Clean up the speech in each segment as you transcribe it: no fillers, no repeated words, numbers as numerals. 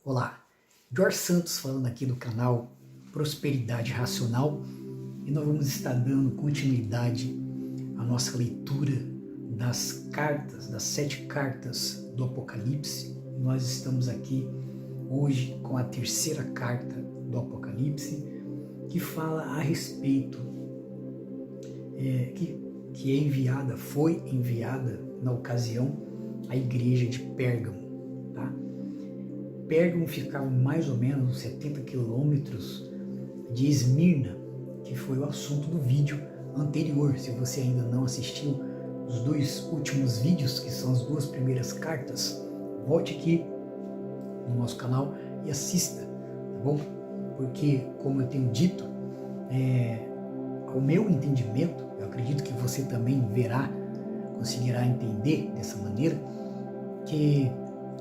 Olá, Jorge Santos falando aqui do canal Prosperidade Racional e nós vamos estar dando continuidade à nossa leitura das cartas, das 7 cartas do Apocalipse. Nós estamos aqui hoje com a 3ª carta do Apocalipse, que fala a respeito, que é enviada, foi enviada na ocasião à igreja de Pérgamo. Tá? Pérgamo ficava mais ou menos 70 quilômetros de Esmirna, que foi o assunto do vídeo anterior. Se você ainda não assistiu os 2 últimos vídeos, que são as 2 primeiras cartas, volte aqui no nosso canal e assista, tá bom? Porque, como eu tenho dito, ao meu entendimento, eu acredito que você também conseguirá entender dessa maneira, que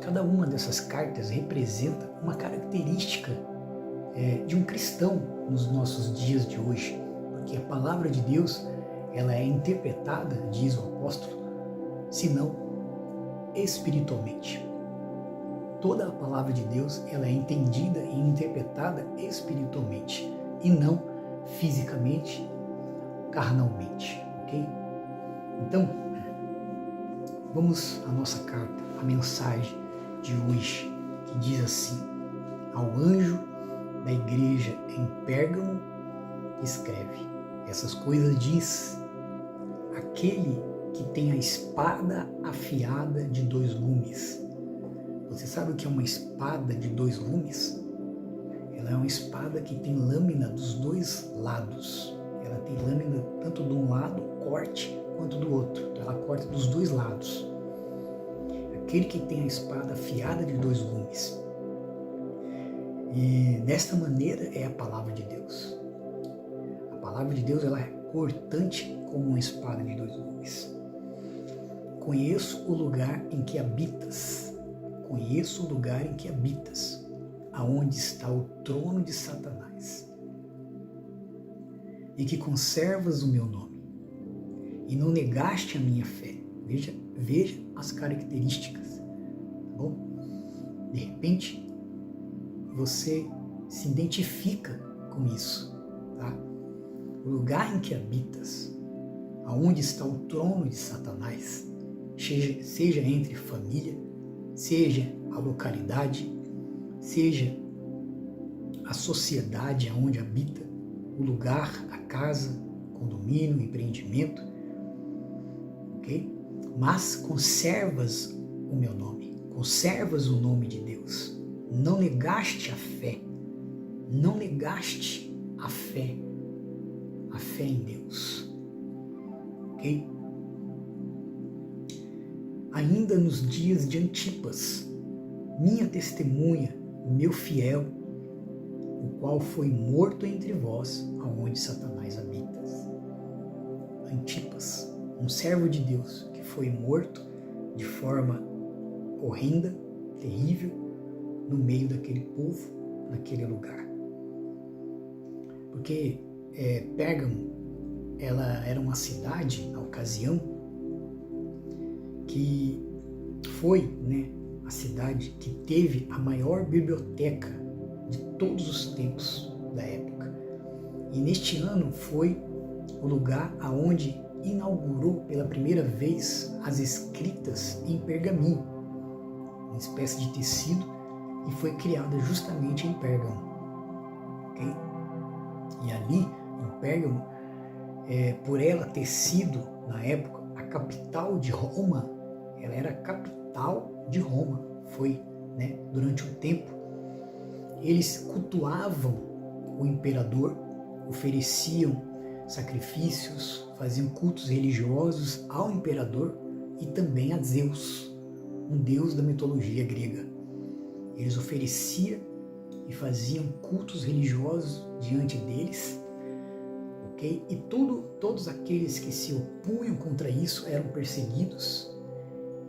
cada uma dessas cartas representa uma característica de um cristão nos nossos dias de hoje, porque a palavra de Deus ela é interpretada, diz o apóstolo, senão espiritualmente. Toda a palavra de Deus ela é entendida e interpretada espiritualmente e não fisicamente, carnalmente, ok? Então, vamos à nossa carta, a mensagem de hoje, que diz assim: ao anjo da igreja em Pérgamo escreve, essas coisas diz aquele que tem a espada afiada de 2 gumes. Você sabe o que é uma espada de 2 gumes? Ela é uma espada que tem lâmina dos 2 lados. Ela tem lâmina tanto de um lado, corte, quanto do outro. Então ela corta dos 2 lados. Aquele que tem a espada afiada de 2 gumes. E desta maneira é a palavra de Deus. A palavra de Deus ela é cortante como uma espada de 2 gumes. Conheço o lugar em que habitas. Conheço o lugar em que habitas, aonde está o trono de Satanás, e que conservas o meu nome, e não negaste a minha fé. Veja as características, tá bom? De repente, você se identifica com isso, tá? O lugar em que habitas, aonde está o trono de Satanás, seja entre família, seja a localidade, seja a sociedade aonde habita, o lugar, a casa, condomínio, empreendimento, ok? Mas conservas o meu nome, conservas o nome de Deus, não negaste a fé, não negaste a fé em Deus, ok? Ainda nos dias de Antipas, minha testemunha, meu fiel, o qual foi morto entre vós, aonde Satanás habita. Antipas, um servo de Deus que foi morto de forma horrenda, terrível, no meio daquele povo, naquele lugar. Porque Pérgamo, ela era uma cidade, na ocasião, que foi a cidade que teve a maior biblioteca de todos os tempos da época. E neste ano foi o lugar aonde inaugurou pela primeira vez as escritas em pergaminho, uma espécie de tecido, e foi criada justamente em Pérgamo. Okay? E ali, em Pérgamo, por ela ter sido, na época, a capital de Roma, ela era a capital de Roma, foi, durante um tempo. Eles cultuavam o imperador, ofereciam sacrifícios, faziam cultos religiosos ao imperador e também a Zeus, um deus da mitologia grega. Eles ofereciam e faziam cultos religiosos diante deles, ok? E todos aqueles que se opunham contra isso eram perseguidos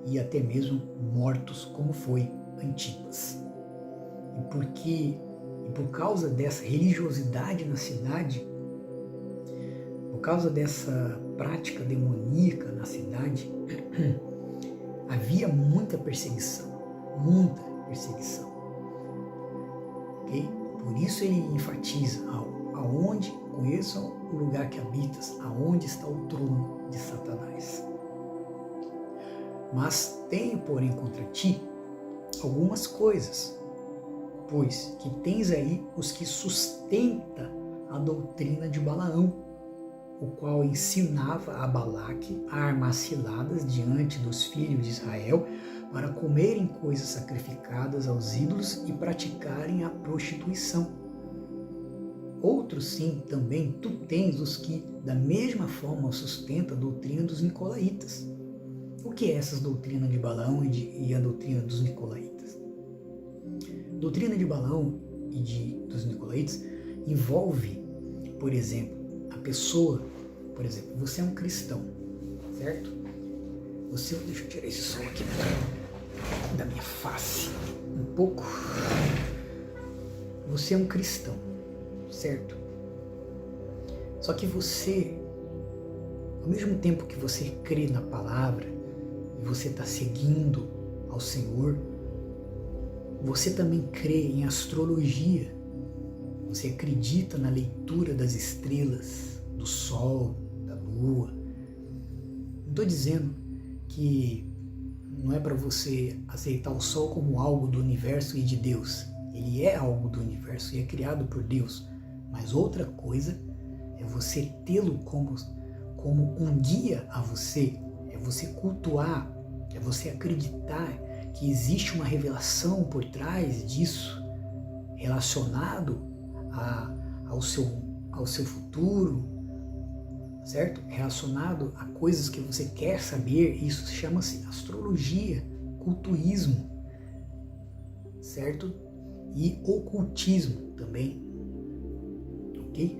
e até mesmo mortos, como foi Antipas. E por causa dessa religiosidade na cidade, por causa dessa prática demoníaca na cidade, havia muita perseguição, ok? Por isso ele enfatiza aonde conheçam o lugar que habitas, aonde está o trono de Satanás. Mas tenho, porém, contra ti algumas coisas, pois que tens aí os que sustenta a doutrina de Balaão, o qual ensinava a Balaque a armar ciladas diante dos filhos de Israel para comerem coisas sacrificadas aos ídolos e praticarem a prostituição. Outros sim, também tu tens os que da mesma forma sustenta a doutrina dos nicolaítas. O que é essa doutrina de Balaão e a doutrina dos nicolaítas? A doutrina de Balaão e dos nicolaítas envolve, por exemplo, a pessoa, por exemplo, você é um cristão, certo? Deixa eu tirar esse som aqui da minha face um pouco. Você é um cristão, certo? Só que você, ao mesmo tempo que você crê na palavra e você está seguindo ao Senhor, você também crê em astrologia. Você acredita na leitura das estrelas, do sol, da lua. Não estou dizendo que não é para você aceitar o sol como algo do universo e de Deus. Ele é algo do universo e é criado por Deus. Mas outra coisa é você tê-lo como um guia a você. É você cultuar, é você acreditar que existe uma revelação por trás disso, relacionado ao seu futuro, certo? Relacionado a coisas que você quer saber. Isso chama-se astrologia, cultuísmo, certo? E ocultismo também, ok?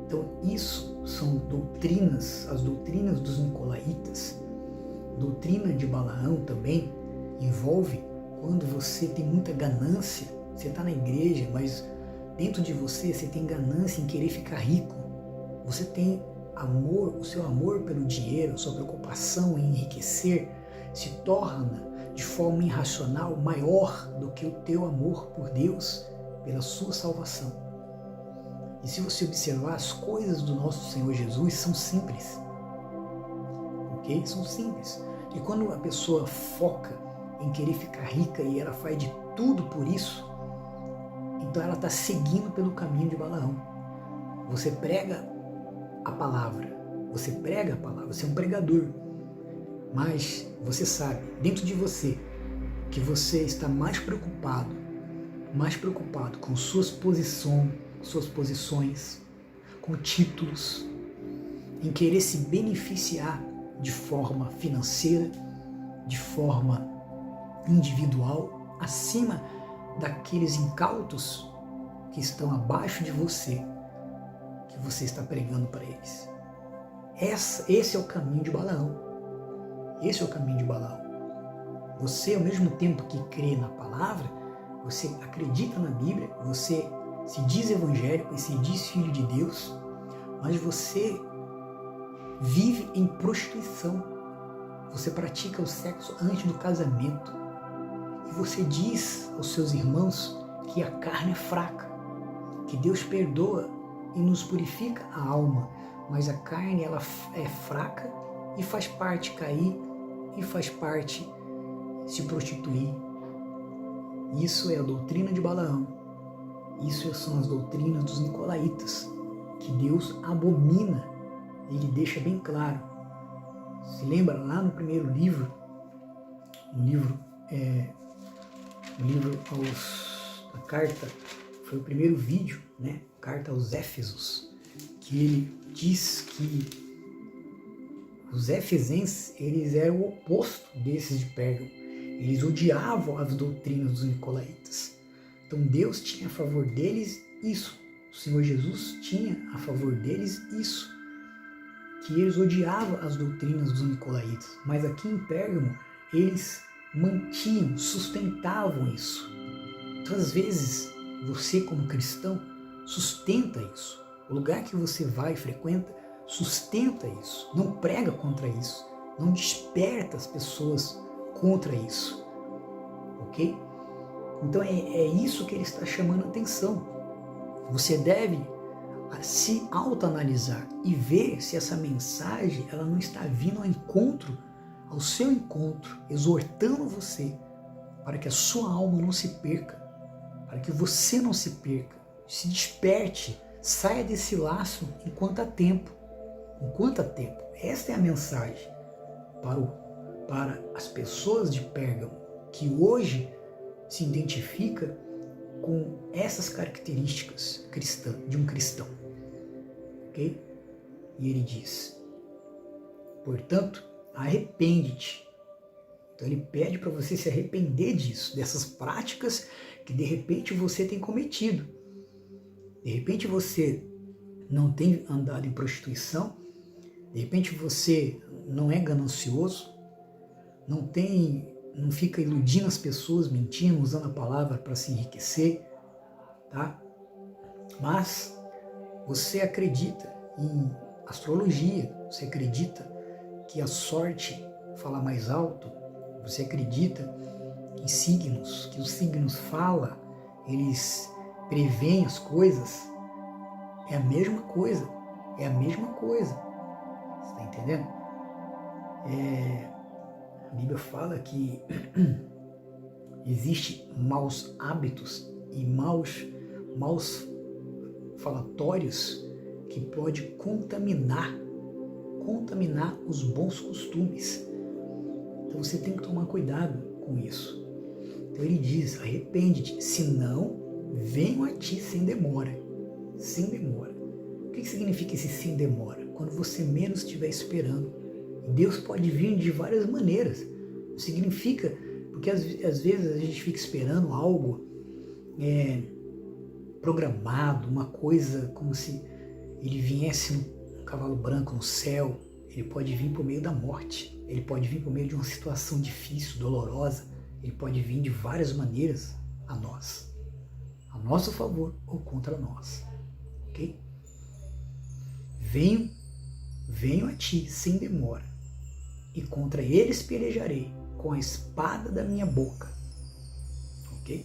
Então isso são doutrinas, as doutrinas dos nicolaítas. Doutrina de Balaão também envolve quando você tem muita ganância. Você está na igreja, mas dentro de você tem ganância em querer ficar rico. Você tem amor, o seu amor pelo dinheiro, a sua preocupação em enriquecer se torna de forma irracional maior do que o teu amor por Deus, pela sua salvação. E se você observar, as coisas do nosso Senhor Jesus são simples, ok? São simples. E quando a pessoa foca em querer ficar rica e ela faz de tudo por isso, então ela está seguindo pelo caminho de Balaão. Você prega a palavra, você é um pregador, mas você sabe, dentro de você, que você está mais preocupado com suas posições, com títulos, em querer se beneficiar de forma financeira, de forma individual, acima daqueles incautos que estão abaixo de você, que você está pregando para eles. Esse é o caminho de Balaão. Esse é o caminho de Balaão. Você, ao mesmo tempo que crê na palavra, você acredita na Bíblia, você se diz evangélico e se diz filho de Deus, mas você vive em prostituição. Você pratica o sexo antes do casamento. E você diz aos seus irmãos que a carne é fraca, que Deus perdoa e nos purifica a alma, mas a carne ela é fraca e faz parte cair e faz parte se prostituir. Isso é a doutrina de Balaão. Isso são as doutrinas dos nicolaítas, que Deus abomina. Ele deixa bem claro. Se lembra lá no primeiro livro, a carta, foi o primeiro vídeo, né? Carta aos Éfesos, que ele diz que os efesenses, eles eram o oposto desses de Pérgamo. Eles odiavam as doutrinas dos nicolaítas. Então Deus tinha a favor deles isso. O Senhor Jesus tinha a favor deles isso. Que eles odiavam as doutrinas dos nicolaítas. Mas aqui em Pérgamo, eles mantinham, sustentavam isso. Então, às vezes, você como cristão sustenta isso. O lugar que você vai e frequenta sustenta isso. Não prega contra isso. Não desperta as pessoas contra isso. Ok? Então é isso que ele está chamando a atenção. Você deve se autoanalisar e ver se essa mensagem ela não está vindo ao seu encontro, exortando você para que a sua alma não se perca, para que você não se perca, se desperte, saia desse laço enquanto há tempo. Enquanto há tempo. Esta é a mensagem para as pessoas de Pérgamo, que hoje se identifica com essas características de um cristão. Ok? E ele diz, portanto, arrepende-te. Então ele pede para você se arrepender disso, dessas práticas que de repente você tem cometido. De repente você não tem andado em prostituição, de repente você não é ganancioso, não fica iludindo as pessoas, mentindo, usando a palavra para se enriquecer, tá? Mas você acredita em astrologia, você acredita que a sorte fala mais alto, você acredita em signos, que os signos falam, eles preveem as coisas, é a mesma coisa, é a mesma coisa, você está entendendo? A Bíblia fala que existem maus hábitos e maus falatórios que pode contaminar os bons costumes. Então você tem que tomar cuidado com isso. Então ele diz, arrepende-te, senão venho a ti sem demora. Sem demora. O que significa esse sem demora? Quando você menos estiver esperando. Deus pode vir de várias maneiras. Significa, porque às vezes a gente fica esperando algo programado, uma coisa como se ele viesse num cavalo branco no céu. Ele pode vir por meio da morte, ele pode vir por meio de uma situação difícil, dolorosa, ele pode vir de várias maneiras a nós, a nosso favor ou contra nós, ok? Venho a ti sem demora, e contra eles pelejarei com a espada da minha boca, ok?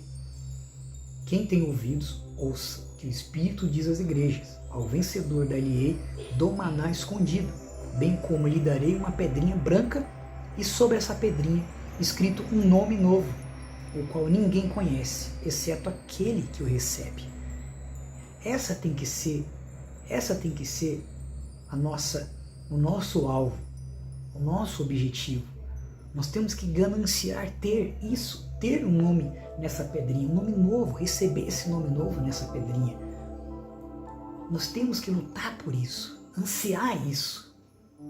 Quem tem ouvidos, ouça que o Espírito diz às igrejas, ao vencedor dar-lhe-ei do maná escondido, bem como lhe darei uma pedrinha branca e sobre essa pedrinha escrito um nome novo, o qual ninguém conhece, exceto aquele que o recebe. Essa tem que ser o nosso alvo, o nosso objetivo. Nós temos que gananciar ter isso, ter um nome nessa pedrinha, um nome novo, receber esse nome novo nessa pedrinha. Nós temos que lutar por isso, ansiar isso,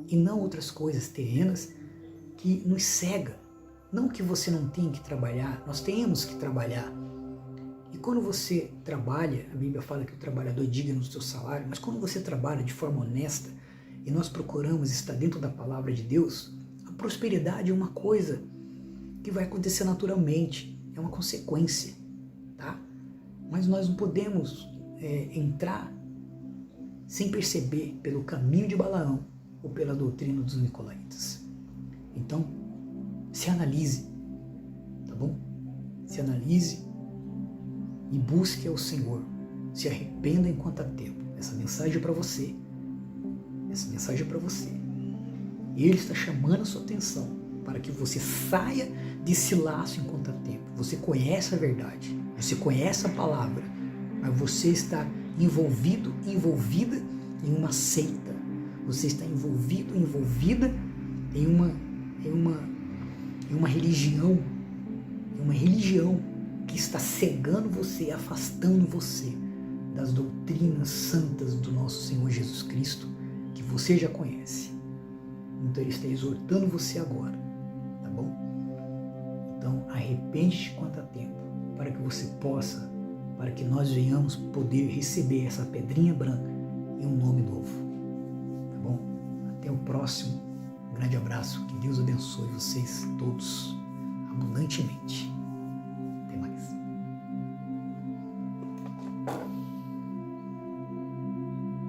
e não outras coisas terrenas que nos cegam. Não que você não tenha que trabalhar, nós temos que trabalhar. E quando você trabalha, a Bíblia fala que o trabalhador é digno do seu salário, mas quando você trabalha de forma honesta e nós procuramos estar dentro da palavra de Deus, a prosperidade é uma coisa que vai acontecer naturalmente, é uma consequência, tá? Mas nós não podemos entrar sem perceber pelo caminho de Balaão ou pela doutrina dos nicolaítas. Então, se analise, tá bom? Se analise e busque ao Senhor. Se arrependa enquanto há tempo. Essa mensagem é para você. Essa mensagem é para você. Ele está chamando a sua atenção para que você saia desse laço enquanto há tempo. Você conhece a verdade, você conhece a palavra, mas você está envolvida em uma seita. Você está envolvida em uma religião, que está cegando você, afastando você das doutrinas santas do nosso Senhor Jesus Cristo, que você já conhece. Então ele está exortando você agora, tá bom? Então arrepende-te quanto há tempo, para que você possa, para que nós venhamos poder receber essa pedrinha branca e um nome novo, tá bom? Até o próximo. Um grande abraço, que Deus abençoe vocês todos abundantemente.